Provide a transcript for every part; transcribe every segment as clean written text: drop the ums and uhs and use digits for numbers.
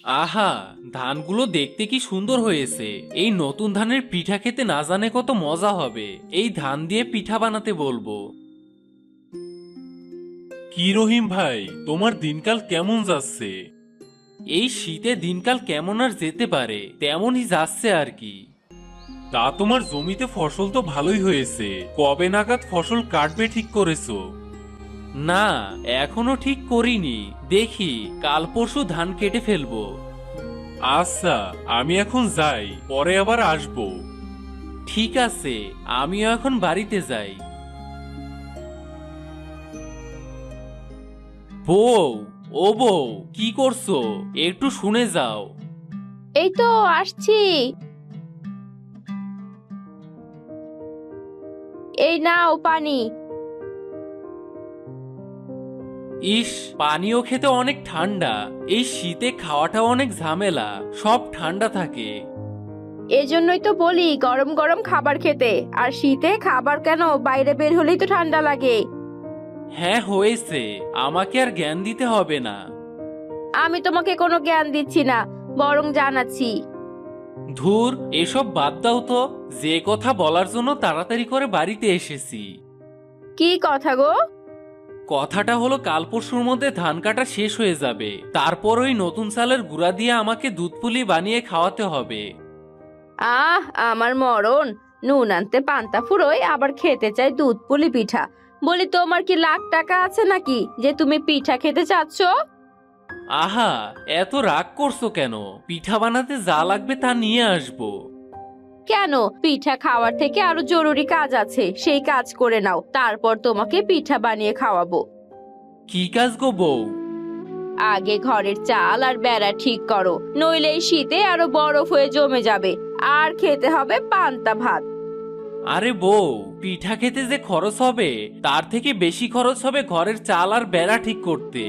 আহা, ধানগুলো দেখতে কি সুন্দর হয়েছে। এই নতুন ধানের পিঠা খেতে না জানে কত মজা হবে। এই ধান দিয়ে পিঠা বানাতে বলবো। কি রহিম ভাই, তোমার দিনকাল কেমন যাচ্ছে? এই শীতে দিনকাল কেমন আর যেতে পারে, তেমনই যাচ্ছে আর কি। তা তোমার জমিতে ফসল তো ভালোই হয়েছে, কবে নাগাদ ফসল কাটবে ঠিক করেছো? না, এখনো ঠিক করিনি, দেখি কাল পরশু ধান কেটে ফেলবো। আচ্ছা, আমি এখন যাই, পরে আবার আসবো। ঠিক আছে, আমিও এখন বাড়িতে যাই। বউ, ও বউ, কি করছো? একটু শুনে যাও। এই তো আসছি। এই নাও পানি। ইস, পানীয় খেতে অনেক ঠান্ডা। এই শীতে খাওয়াটাও অনেক ঝামেলা, সব ঠান্ডা থাকে। এজন্যই তো বলি গরম গরম খাবার খেতে। আর শীতে খাবার কেন, বাইরে বের হলেই তো ঠান্ডা লাগে। হ্যাঁ হয়েছে, আমাকে আর জ্ঞান দিতে হবে না। আমি তোমাকে কোনো জ্ঞান দিচ্ছি না, বরং জানাচ্ছি। ধুর, এসব বাদ দাও তো। যে কথা বলার জন্য তাড়াতাড়ি করে বাড়িতে এসেছি। কি কথা গো? কথাটা হলো কাল পরশুর মধ্যে ধান কাটা শেষ হয়ে যাবে, তারপর ওই নতুন চালের গুঁড়া দিয়ে আমাকে দুধ পুলি বানিয়ে খাওয়াতে হবে। আহ, আমার মরণ! নুন আনতে পান্তা ফুরোয়, আবার খেতে চাই দুধ পুলি পিঠা। বলি, তোমার কি লাখ টাকা আছে নাকি যে তুমি পিঠা খেতে চাচ্ছ? আহা, এত রাগ করছো কেন? পিঠা বানাতে যা লাগবে তা নিয়ে আসবো। কেন? পিঠা খাওয়ার থেকে আরো জরুরি কাজ আছে, সেই কাজ করে নাও, তারপর তোমাকে পিঠা বানিয়ে খাওয়াবো। কি কাজ গো বউ? আগে ঘরের চাল আর বেড়া ঠিক করো, নইলে এই শীতে আরো বরফ হয়ে জমে যাবে। আর খেতে হবে পান্তা ভাত। আরে বউ, পিঠা খেতে যে খরচ হবে, তার থেকে বেশি খরচ হবে ঘরের চাল আর বেড়া ঠিক করতে।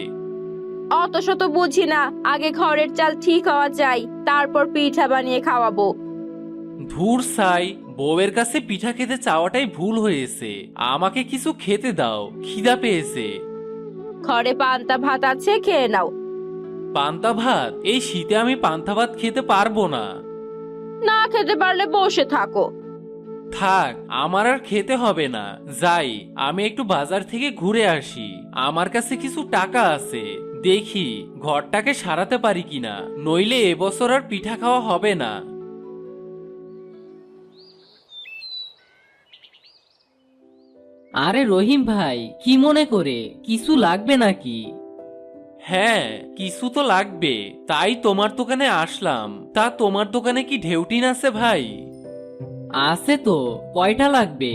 অত শত বুঝি না, আগে ঘরের চাল ঠিক হওয়া চাই, তারপর পিঠা বানিয়ে খাওয়াবো। ধুর ছাই, বউয়ের কাছে পিঠা খেতে চাওয়াটাই ভুল হয়েছে। আমাকে কিছু খেতে দাও, খিদা পেয়েছে। ঘরে পান্তা ভাত আছে, খেয়ে নাও। পান্তা ভাত? এই শীতে আমি পান্তা ভাত খেতে পারবো না। না খেতে পারলে বসে থাকো। থাক, আমার আর খেতে হবে না। যাই, আমি একটু বাজার থেকে ঘুরে আসি। আমার কাছে কিছু টাকা আছে, দেখি ঘরটাকে সারাতে পারি কিনা, নইলে এবছর আর পিঠা খাওয়া হবে না। আরে রহিম ভাই, কি মনে করে? কিছু লাগবে নাকি? হ্যাঁ, কিছু তো লাগবে, তাই তোমার দোকানে আসলাম। তা তোমার দোকানে কি ঢেউটিন আছে ভাই? আছে তো। কয়টা লাগবে?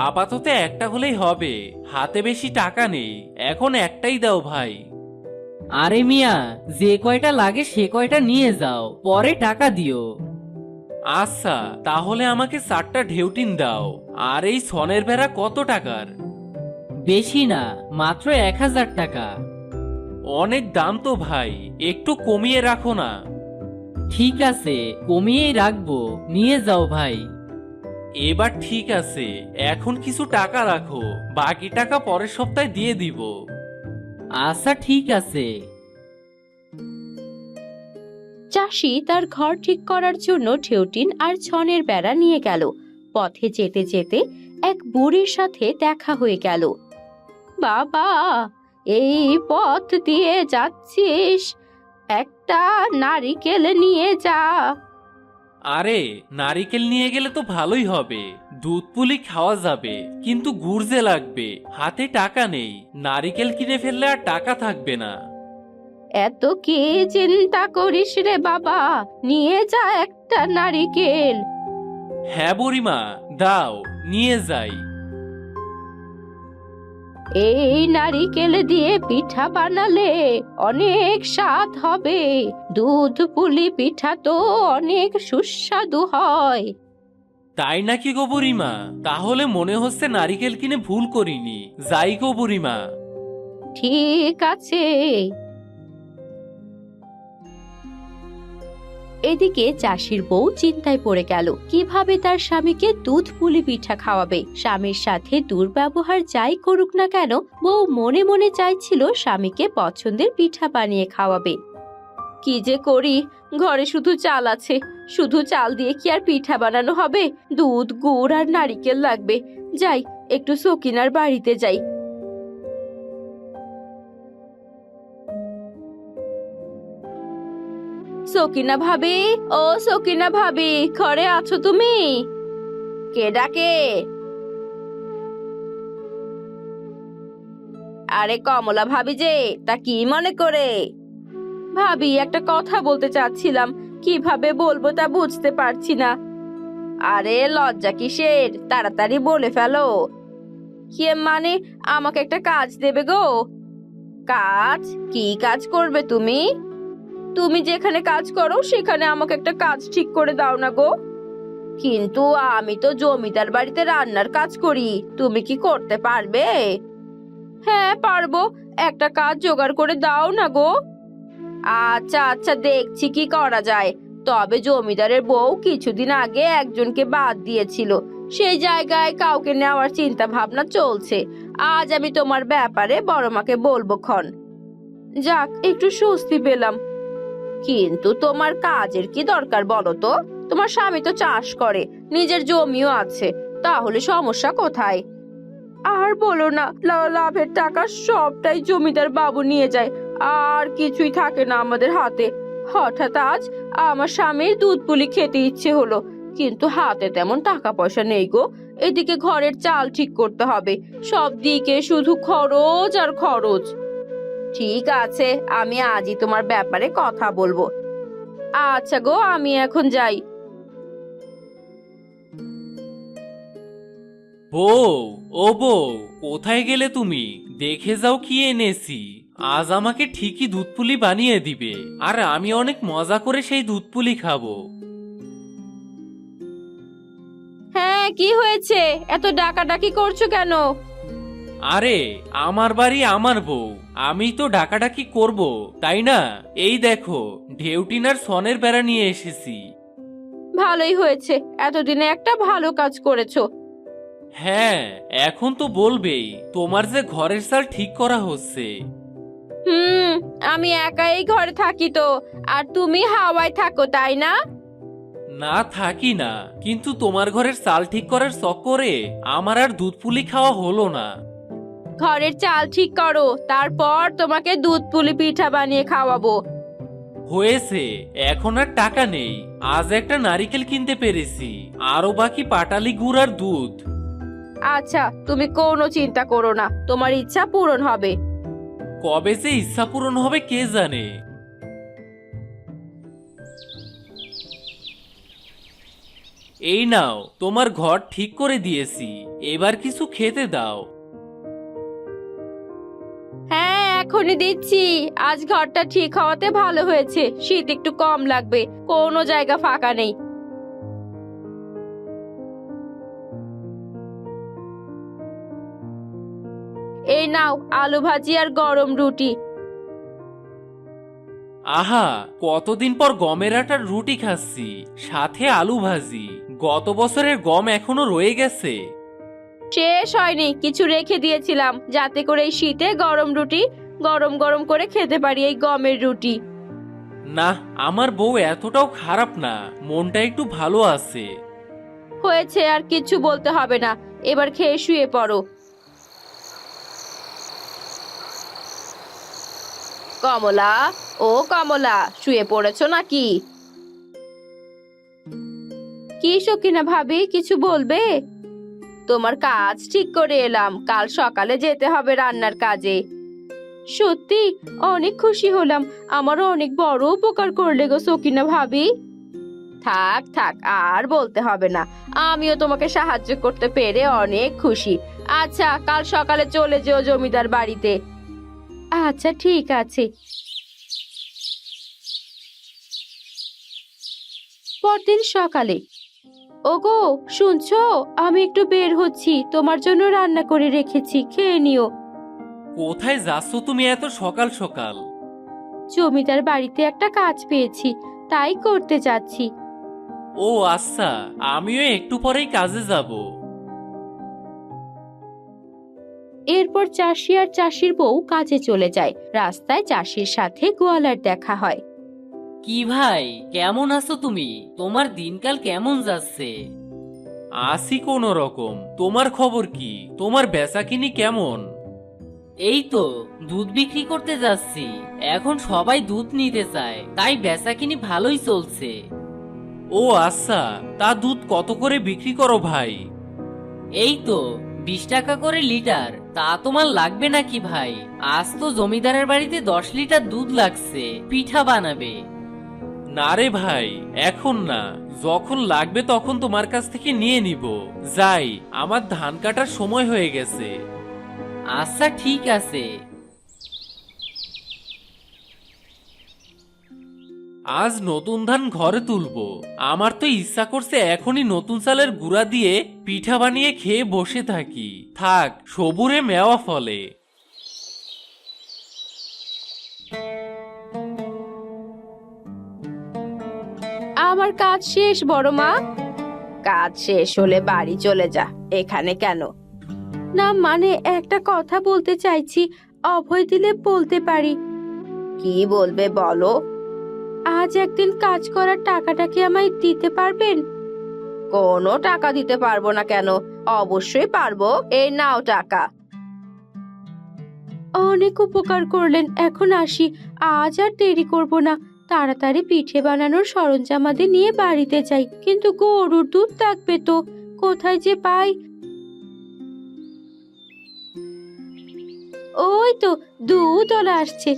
আপাতত একটা হলেই হবে, হাতে বেশি টাকা নেই। এখন একটাই দাও ভাই। আরে মিয়া, যে কয়টা লাগে সে কয়টা নিয়ে যাও, পরে টাকা দিও। আচ্ছা, তাহলে আমাকে 4টা ঢেউটিন দাও। আর এই ছনের ভেড়া কত টাকার? বেশি না, মাত্র 1000 টাকা। অনেক দাম তো ভাই, একটু কমিয়ে রাখো না। ঠিক আছে, কমিয়েই রাখবো, নিয়ে যাও ভাই। এবার ঠিক আছে, এখন কিছু টাকা রাখো, বাকি টাকা পরের সপ্তাহে দিয়ে দিব। আচ্ছা ঠিক আছে। চাষি তার ঘর ঠিক করার জন্য ঠেউটিন আর ছনের বেড়া নিয়ে গেল। পথে যেতে যেতে এক বুড়ির সাথে দেখা হয়ে গেল। বাবা, এই পথ দিয়ে যাচ্ছিস, একটা নারিকেল নিয়ে যা। আরে, নারিকেল নিয়ে গেলে তো ভালোই হবে, দুধ পুলি খাওয়া যাবে। কিন্তু গুড় যে লাগবে, হাতে টাকা নেই। নারিকেল কিনে ফেললে আর টাকা থাকবে না। এত কি চিন্তা করিস রে বাবা, নিয়ে যা একটা নারিকেল। হ্যাঁ বুড়িমা, দাও, নিয়ে যাই। এই নারিকেল দিয়ে পিঠা বানালে অনেক স্বাদ হবে। দুধ পুলি পিঠা তো অনেক সুস্বাদু হয়। তাই নাকি গো বুড়িমা? তাহলে মনে হচ্ছে নারিকেল কিনে ভুল করিনি। যাই গো বুড়িমা। ঠিক আছে। এদিকে চাষির বউ চিন্তায় পড়ে গেল, কিভাবে তার স্বামীকে দুধ পুলি পিঠা খাওয়াবে। স্বামীর সাথে দুর্ব্যবহার যাই করুক না কেন, বউ মনে মনে চাইছিল স্বামীকে পছন্দের পিঠা বানিয়ে খাওয়াবে। কি যে করি, ঘরে শুধু চাল আছে, শুধু চাল দিয়ে কি আর পিঠা বানানো হবে? দুধ, গুড় আর নারকেল লাগবে। যাই, একটু সকিনার বাড়িতে যাই। সকিনা ভাবি, ও সকিনা ভাবি, ঘরে আছো তুমি? কে ডাকে? আরে কমলা ভাবি যে, তা কি মনে করে? ভাবি, একটা কথা বলতে চাচ্ছিলাম, কিভাবে বলবো তা বুঝতে পারছি না। আরে লজ্জা কিসের, তাড়াতাড়ি বলে ফেলো। কে মানে, আমাকে একটা কাজ দেবে গো। কাজ? কি কাজ করবে তুমি? তুমি যেখানে কাজ করো সেখানে আমাকে একটা কাজ ঠিক করে দাও না গো। কিন্তু আমি তো জমিদার বাড়িতে রান্নার কাজ করি, তুমি কি করতে পারবে? হ্যাঁ পারবো, একটা কাজ জোগাড় করে দাও না গো। আচ্ছা আচ্ছা, দেখছি কি করা যায়। তবে জমিদারের বউ কিছুদিন আগে একজনকে বাদ দিয়েছিল, সেই জায়গায় কাউকে নেওয়ার চিন্তা ভাবনা চলছে। আজ আমি তোমার ব্যাপারে বড় মাকে বলবো ক্ষণ। যাক, একটু স্বস্তি পেলাম। কিন্তু তোমার কাজের কি দরকার বলো তো? তোমার স্বামী তো চাষ করে, নিজের জমিও আছে, তাহলে সমস্যা কোথায়? আর বলো না, লাভের টাকা সবটাই জমিদার বাবু নিয়ে যায়, আর কিছুই থাকে না আমাদের হাতে। হঠাৎ আজ আমার স্বামীর দুধ পুলি খেতে ইচ্ছে হলো, কিন্তু হাতে তেমন টাকা পয়সা নেই গো। এদিকে ঘরের চাল ঠিক করতে হবে, সব দিকে শুধু খরচ আর খরচ। ঠিক আছে, আমি আজই তোমার ব্যাপারে কথা বলবো। আচ্ছা গো, আমি এখন যাই। বউ, ও বউ, কোথায় গেলে তুমি? দেখে যাও কি এনেছি। আজ আমাকে ঠিকই দুধ পুলি বানিয়ে দিবে, আর আমি অনেক মজা করে সেই দুধ পুলি খাবো। হ্যাঁ, কি হয়েছে? এত ডাকাডাকি করছো কেন? আরে, আমার বাড়ি আমার বউ, আমি তো ডাকাডাকি করব, তাই না? এই দেখো, ঢেউটিনার সনের বেড়া নিয়ে এসেছি। ভালোই হয়েছে, এতদিনে একটা ভালো কাজ করেছো। হ্যাঁ, এখন তো বলবেই, তোমার যে ঘরের চাল ঠিক করা হচ্ছে। হুম, আমি একাই ঘরে থাকি তো, আর তুমি হাওয়ায় থাকো, তাই না? না, থাকি না, কিন্তু তোমার ঘরের চাল ঠিক করার চক্করে আমার আর দুধ পুলি খাওয়া হলো না। ঘরের চাল ঠিক করো, তারপর তোমাকে দুধ পুলি পিঠা বানিয়ে খাওয়াবো। হয়েছে, এখন আর টাকা নেই। আজ একটা নারিকেল কিনতে পেরেছি, আরো বাকি পাটালি গুড় আর দুধ। আচ্ছা, তুমি কোনো চিন্তা করো না, তোমার ইচ্ছা পূরণ হবে। কবে যে ইচ্ছা পূরণ হবে কে জানে। এই নাও, তোমার ঘর ঠিক করে দিয়েছি, এবার কিছু খেতে দাও। হ্যাঁ, এখনই দিচ্ছি। আজ ঘরটা ঠিক হওয়াতে ভালো হয়েছে, শীত একটু কম লাগবে, কোনো জায়গা ফাঁকা নেই। এই নাও, আলু ভাজি আর গরম রুটি। আহা, কতদিন পর গমের আটার রুটি খাচ্ছি, সাথে আলু ভাজি। গত বছরের গম এখনো রয়ে গেছে। শেষ হয়নি, কিছু রেখে দিয়েছিলাম, যাতে করে এই শীতে গরম রুটি গরম গরম করে খেতে পারি, এই গমের রুটি। না, আমার বউ এতটাও খারাপ না, মনটা একটু ভালো আছে। হয়েছে, আর কিছু বলতে হবে না, এবার খেয়ে শুয়ে পড়ো। কমলা, ও কমলা, শুয়ে পড়েছো নাকি? কি সকিনা ভাবি, কিছু বলবে? তোমার কাজ ঠিক করে এলাম, কাল সকালে যেতে হবে রান্নার কাজে। সত্যি? অনেক খুশি হলাম, আমারও অনেক বড় উপকার করলে গো সকিনা ভাবি। থাক থাক, আর বলতে হবে না, আমিও তোমাকে সাহায্য করতে পেরে অনেক খুশি। আচ্ছা, কাল সকালে চলে যেও জমিদার বাড়িতে। আচ্ছা, ঠিক আছে। পরদিন সকালে, ওগো শুনছো, আমি একটু বের হচ্ছি, তোমার জন্য রান্না করে রেখেছি, খেয়ে নিও। কোথায় যাচ্ছ তুমি এত সকাল সকাল? জমিদার বাড়িতে একটা কাজ পেয়েছি, তাই করতে যাচ্ছি। ও আচ্ছা, আমিও একটু পরেই কাজে যাব। এরপর চাষি আর চাষির বউ কাজে চলে যায়। রাস্তায় চাষির সাথে গোয়ালার দেখা হয়। কি ভাই, কেমন আছো তুমি? তোমার দিনকাল কেমন যাচ্ছে? আসি কোনো রকম। তোমার খবর কি? তোমার বেচাকিনি কেমন? এই তো দুধ বিক্রি করতে যাচ্ছি। এখন সবাই দুধ নিতে চায়, তাই বেচাকিনি ভালোই চলছে। ও আচ্ছা, তা দুধ কত করে বিক্রি করো ভাই? এই তো 20 টাকা করে লিটার। তা তোমার লাগবে নাকি ভাই? আজ তো জমিদারের বাড়িতে 10 লিটার দুধ লাগছে, পিঠা বানাবে। না রে ভাই, এখন না, যখন লাগবে তখন তোমার কাছ থেকে নিয়ে নিব। যাই, আমার ধান কাটার সময় হয়ে গেছে। আচ্ছা ঠিক আছে। আজ নতুন ধান ঘরে তুলবো। আমার তো ইচ্ছা করছে এখনই নতুন চালের গুঁড়া দিয়ে পিঠা বানিয়ে খেয়ে বসে থাকি। থাক, সবুরে মেওয়া ফলে। আমার কাজ শেষ বড় মা। কাজ শেষ হলে বাড়ি চলে যা, এখানে কেন? না মানে একটা কথা বলতে চাইছি, অভয় দিলে বলতে পারি। কি বলবে বলো। আজ একদিন কাজ করার টাকাটা কি আমায় দিতে পারবেন? কোনো টাকা দিতে পারবো না কেন? অবশ্যই পারবো, এই নাও টাকা। অনেক উপকার করলেন, এখন আসি। আজ আর দেরি করব না, তাড়াতাড়ি পিঠে বানানোর সরঞ্জামাদি নিয়ে বাড়িতে যাই। কিন্তু গরুর দুধ থাকবে তো, কোথায় যে পাই? ওই তো দুধওয়ালা আসছে।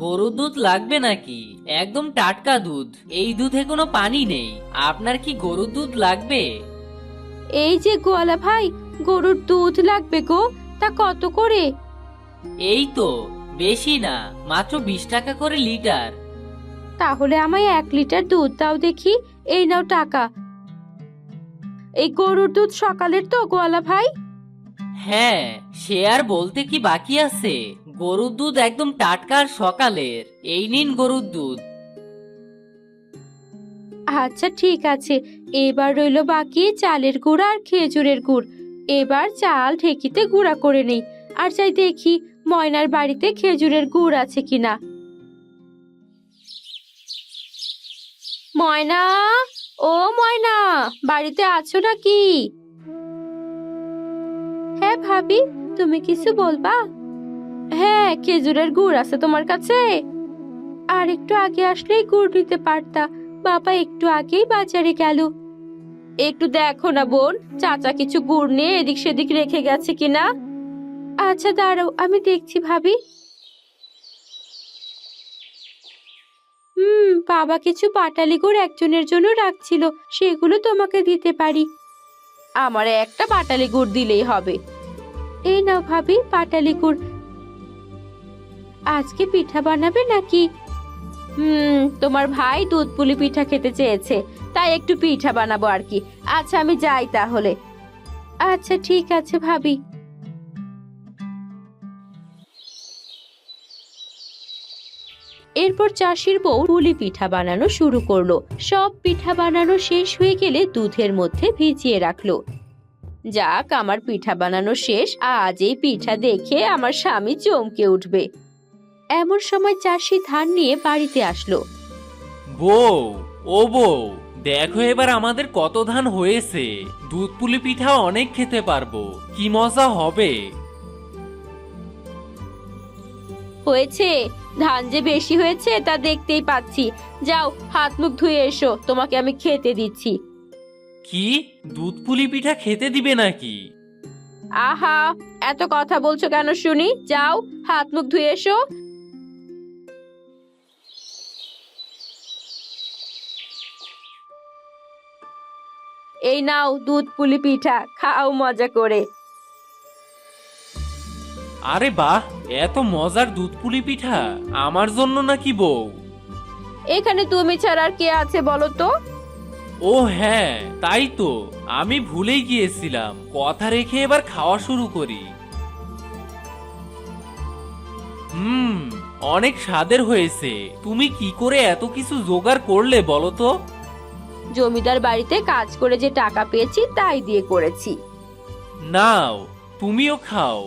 গরুর দুধ লাগবে নাকি? একদম টাটকা দুধ, এই দুধে কোনো পানি নেই। আপনার কি গরুর দুধ লাগবে? এই যে গোয়ালা ভাই, গরুর দুধ লাগবে গো। তা কত করে? এই তো বেশি না, মাত্র 20 টাকা করে লিটার। তাহলে আমায় 1 লিটার দুধ দাও দেখি। এই নাও টাকা। এই গরুর দুধ সকালের তো গোয়ালা ভাই? হ্যাঁ, সে আর বলতে কি বাকি আছে। গরুর দুধ একদম টাটকা আর সকালের। এই নিন গরুর দুধ। আচ্ছা ঠিক আছে, এবার রইলো বাকি চালের গুঁড়া আর খেজুরের গুড়। এবার চাল ঢেকিতে গুঁড়া করে নেই। আর যাই দেখি ময়নার বাড়িতে খেজুরের গুড় আছে কিনা। ময়না, ও ময়না, বাড়িতে আছো নাকি? হ্যাঁ ভাবি, তুমি কিছু বলবা? হ্যাঁ, খেজুরের গুড় আছে তোমার কাছে? আর একটু আগে আসলেই গুড় নিতে পারতা। বাবা একটু আগেই বাজারে গেল। একটু দেখো না বোন, চাচা কিছু গুড় নিয়ে এদিক সেদিক রেখে গেছে কিনা। আচ্ছা দাঁড়াও, আমি দেখছি ভাবি। বাবা কিছু পাটালি গুড় একজনের জন্য রাখছিল, সেগুলো তোমাকে দিতে পারি। আমার একটা পাটালি গুড় দিলেই হবে। এই নাও ভাবি পাটালি গুড়। আজকে পিঠা বানাবে নাকি? তোমার ভাই দুধ পুলি পিঠা খেতে চেয়েছে, তাই একটু পিঠা বানাবো আর কি। আচ্ছা আমি যাই তাহলে। আচ্ছা ঠিক আছে ভাবি। এরপর চাষির বউ পুলি পিঠা বানানো শুরু করলো। সব পিঠা বানানো শেষ হয়ে গেলে দুধের মধ্যে ভিজিয়ে রাখলো। যাক, আমার পিঠা বানানো শেষ। আজ এই পিঠা দেখে আমার স্বামী চমকে উঠবে। এমন সময় চাষি ধান নিয়ে বাড়িতে আসলো। বউ, ও বউ, দেখো এবার আমাদের কত ধান হয়েছে। দুধ পুলি পিঠা অনেক খেতে পারবো, কি মজা হবে। হয়েছে, ধান যে বেশি হয়েছে তা দেখতেই পাচ্ছি। যাও হাত মুখ ধুয়ে এসো, তোমাকে আমি খেতে দিচ্ছি। কি, দুধ পুলি পিঠা খেতে দিবে নাকি? আহা, এত কথা বলছো কেন শুনি? যাও হাত মুখ ধুয়ে এসো। এই নাও দুধ পুলি পিঠা, খাও মজা করে। আরে বাহ, এত মজার দুধ পুলি পিঠা আমার জন্য নাকি বউ? এখানে তুমি ছাড়া আর কে আছে বলো তো? ও হ্যাঁ, তাই তো, আমি ভুলেই গিয়েছিলাম। কথা রেখে এবার খাওয়া শুরু করি। অনেক স্বাদের হয়েছে। তুমি কি করে এত কিছু জোগাড় করলে বলো তো? জমিদার বাড়িতে কাজ করে যে টাকা পেয়েছি তাই দিয়ে করেছি। নাও, তুমিও খাও।